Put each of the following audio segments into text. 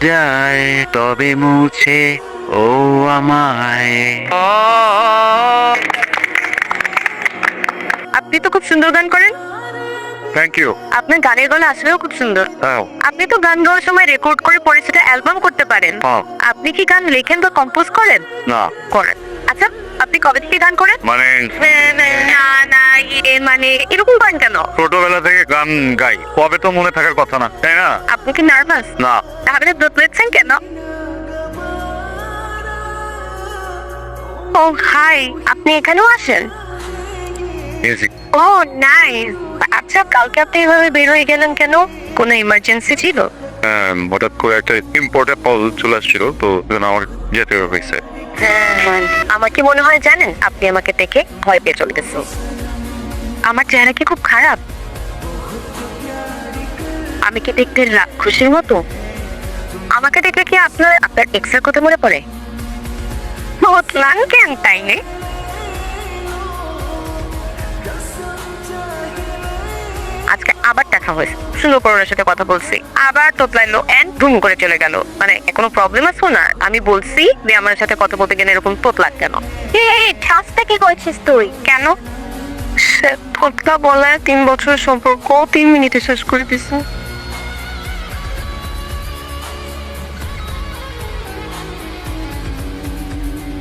যায় তবে মুছে ও আমায়। আপনি তো খুব সুন্দর গান করেন। Thank you. আপনার গানের গলা আসলেও খুব সুন্দর। তাও আপনি তো গান গাওয়ার সময় রেকর্ড করে পরে সেটা অ্যালবাম করতে পারেন। আপনি কি গান লেখেন বা কম্পোজ করেন? না, করেন। আচ্ছা, আপনি কবে থেকে গান করেন? মানে না না মানে এরকম করেন কেন? ছোটবেলা থেকে গান গাই, কবে তো মনে থাকার কথা না, তাই না? আপনি কি নার্ভাস? না। তাহলে দোতলেছেন কেন? ও হাই, আপনি এখানেও আসেন? মিউজিক। ও নাইস। আচ্ছা, কালকে আপনি এভাবে বের হয়ে গেলেন কেন? কোনো ইমার্জেন্সি ছিল? হঠাৎ করে একটা ইম্পর্টেন্ট কল চলে আসছিল, তো আমার যেতে হয়েছে। আমার কি মনে হয় জানেন, আপনি আমাকে দেখে ভয় পেয়ে চলে গেছেন। আমার চেহারা কি খুব খারাপ? আমি কি দেখতে খুশির মতো? আমাকে দেখলে কি আপনার এক্স এর কথা মনে পড়ে? বদলান কেন তাই নে? আজকে আবার দেখা হয়েছে, সুন্দর পরিবারের সাথে কথা বলছি, আবার তোতলাইলো এন্ড ধুম করে চলে গেল। মানে কোনো প্রবলেম আছে না? আমি বলছি যে আমার সাথে কথা বলতে গেলে এরকম তোতলাক কেন? ঠাসটা কি করছিস তুই? কেন? সে তোতলা বলে 3 বছরের সম্পর্ক 3 মিনিটে শেষ করে দিছে।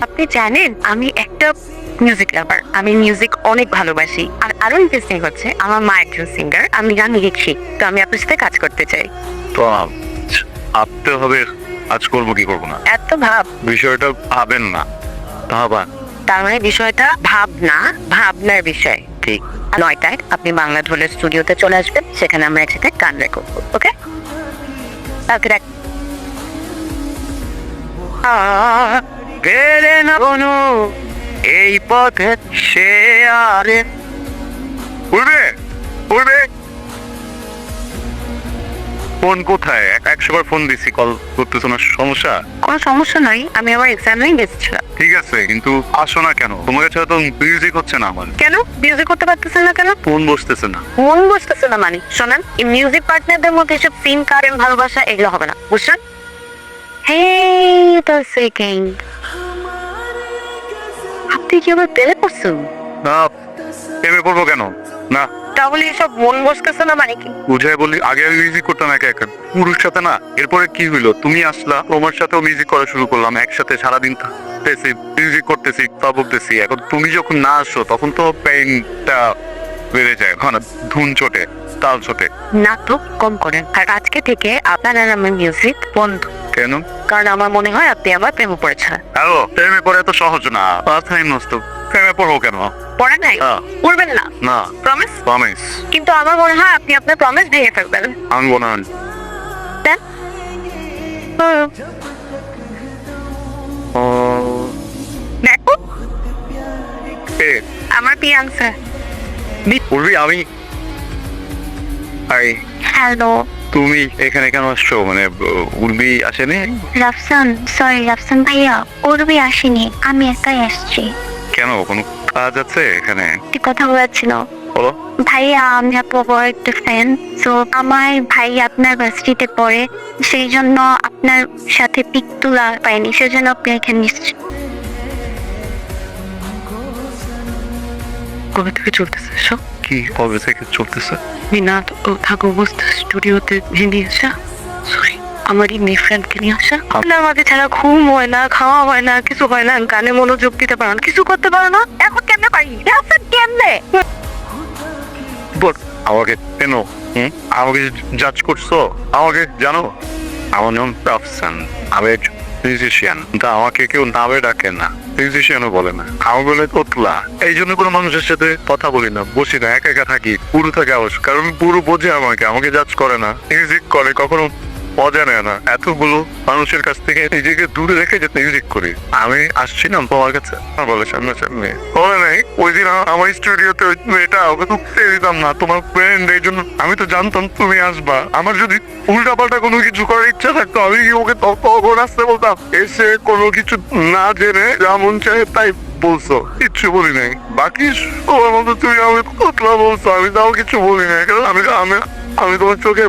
আপনি জানেন আমি একটা মিউজিক লাভার, আমি মিউজিক অনেক ভালোবাসি। আর আরো ইন্টারেস্টিং হচ্ছে আমার মা একজন সিঙ্গার, আমি গান লিখি, তো আমি আপনার সাথে কাজ করতে চাই। তো ভাবতে হবে আজ করবো কি করবো না। এত ভাব? বিষয়টা ভাবেন না, ভাবান। তার মানে বিষয়টা ভাবনা, ভাবনার বিষয়। ঠিক। 9টায় আপনি বাংলা ঢোলের স্টুডিওতে চলে আসবেন, সেখানে আমরা একসাথে গান রেকর্ড করবো। ওকে? কালকে দেখ। গেলে না কোনো এই পথে সে আরে উঠবে উঠবে। ফোন কোথায়? 100 বার ফোন দিছি, কল করতেছো না, সমস্যা? কোনো সমস্যা নাই, আমি আমার এক্সামেই গেছিলাম। ঠিক আছে, কিন্তু আসো না কেন? তোমার কাছে তো মিউজিক হচ্ছে না আমার। কেন মিউজিক করতে পারতেছেন না কেন? ফোন বসতেছে না। মন বসতেছে না মানে? শোনেন, এই মিউজিক পার্টনারদের মধ্যে সব সিন কারেন্ট ভালোবাসা এগুলো হবে না, বুঝছেন? হেই তো সেকেন্ড, আপনি কি আবার পেলে পড়ছেন? না, প্রেমে পড়বো কেন? না। তাহলে এসব মন বসতেছে না মানে কি? বুঝাই বলি, আগে আমি মিউজিক করতাম একা একা পুরুষ সাথে না, এরপরে কি হইলো, তুমি আসলা, তোমার সাথেও মিউজিক করা শুরু করলাম, একসাথে সারাদিন থাকতেছি, মিউজিক করতেছি, তা বলতেছি। এখন তুমি যখন না আসো তখন তো পেইনটা বেড়ে যায়, না ধুন চোটে, তাল চোটে। নাটক কম করেন, আর আজকে থেকে আপনার আর আমার মিউজিক বন্ধ। কেন? কারণ আমার মনে হয় আপনি আমার প্রেমে পড়েছেন। হ্যালো, প্রেমে পড়ে এত সহজ না, মাথায় নষ্ট। প্রেমে পড়বো কেন? পড়ে নাই? পড়বেন না? না। প্রমিস? প্রমিস। কিন্তু আমার মনে হয় আপনি আপনার প্রমিস ভেঙে ফেলবেন। আমি বললাম দেন। দেখো আমার পিয়াংসা। বলবি আমি হ্যালো তুমি এখানে কেন আসছো? মানে উর্বি আসেনি? রাফসান, সরি রাফসান ভাইয়া, উর্বি আসেনি, আমি একাই আসছি। কেন, কোনো কাজ আছে এখানে? একটি কথা বলার ছিল। বলো। ভাইয়া, আমি আপনার বড় একটা ফ্যান, তো আমার ভাই আপনার ভার্সিটিতে পড়ে, সেই জন্য আপনার সাথে পিক তোলা পাইনি, সেজন্য আপনি এখানে এসেছেন। কবে থেকে চলতেছে সব? কি কবে থেকে চলতেছে? মিনাত ও থাকো বসতে স্টুডিওতে ভেঙে আসা, সরি আমার এই মেয়ে ফ্রেন্ডকে নিয়ে আসা। আপনার মাঝে ছাড়া ঘুম হয় না, খাওয়া হয় না, কিছু হয় না, গানে মনোযোগ দিতে পারো না, কিছু করতে পারো না। এখন কেমনে পারি? কেমনে? বল আমাকে কেন? আমাকে জাজ করছো? আমাকে জানো? আমার নাম রাফসান, আমি মিউজিশিয়ান। তা আমাকে কেউ নামে ডাকে না, মিউজিশিয়ানও বলে না, আমি বলে তোতলা। এই জন্য কোনো মানুষের সাথে কথা বলি না, বসি না, একা একা থাকি। পুরো থাকে আবশ্যক, কারণ পুরো বোঝে আমাকে জাজ করে না, মিউজিক করে, কখনো মজা নেয় না। এতগুলো মানুষের কাছ থেকে নিজেকে দূরে রেখে যে মিউজিক করি। আমি আসছিলাম তোমার কাছে, বলে সামনে সামনে বলে নাই ওই দিন আমার স্টুডিওতে এটা ওকে ঢুকতে দিতাম না, তোমার ফ্রেন্ড, এই জন্য আমি তো জানতাম তুমি আসবা। আমার যদি উল্টা পাল্টা কোনো কিছু করার ইচ্ছা থাকতো, আমি কি ওকে তখন আসতে বলতাম? এসে কোনো কিছু না জেনে যেমন চাই তাই বলছো, কিচ্ছু বলি নাই। বাকি সবার মতো তুমি আমি কথা বলছো, আমি তাও কিছু বলি নাই, কারণ আমি তোমার চোখে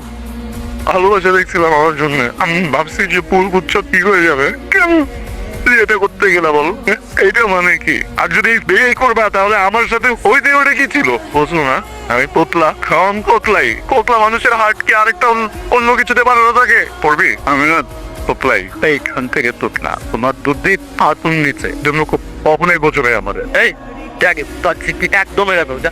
ভালোবাসা দেখছিলাম আমার জন্য। আমি ভাবছি যে পুরপুচ্ছ ঠিক হয়ে যাবে, কেন এটা করতে গেলা বলো? এইটা মানে কি? আর যদি বিয়ে করবা তাহলে আমার সাথে হইতে ওটা কি ছিল বুঝলো না? আমি পোতলা, খাওয়ান পোতলাই। পোতলা মানুষের হার্ট কি আরেকটা অন্য কিছুতে বানানো থাকে? পড়বি আমি না পোতলাই, এইখান থেকে তোতলা তোমার দুধ দিয়ে হাতুন নিচে জন্য কখনোই বোঝো আমাদের। এই দেখে তোর চিঠিটা একদম এরকম যা